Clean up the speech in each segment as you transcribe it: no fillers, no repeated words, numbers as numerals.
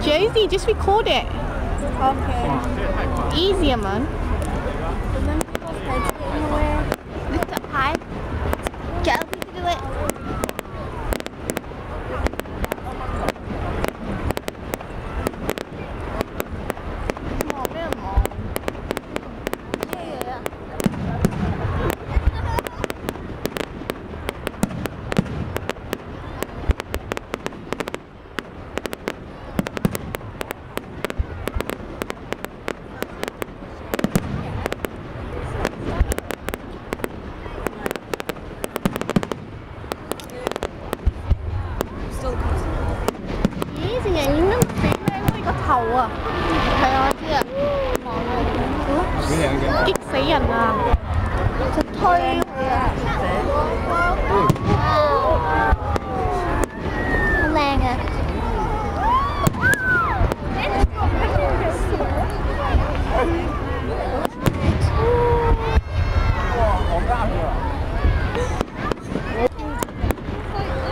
Josie, just record it. Okay. Easier, man. Lift up high. Get up to do it.咦，成日影緊死靚妹個頭啊！係啊，我知啊。激死人啊！就推佢啊！好靚啊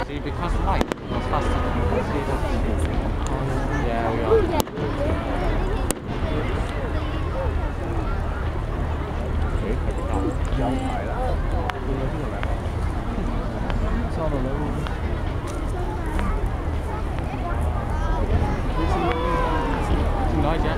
！See, because light goes faster than the speed of the Yeah, we are. Nói chứ.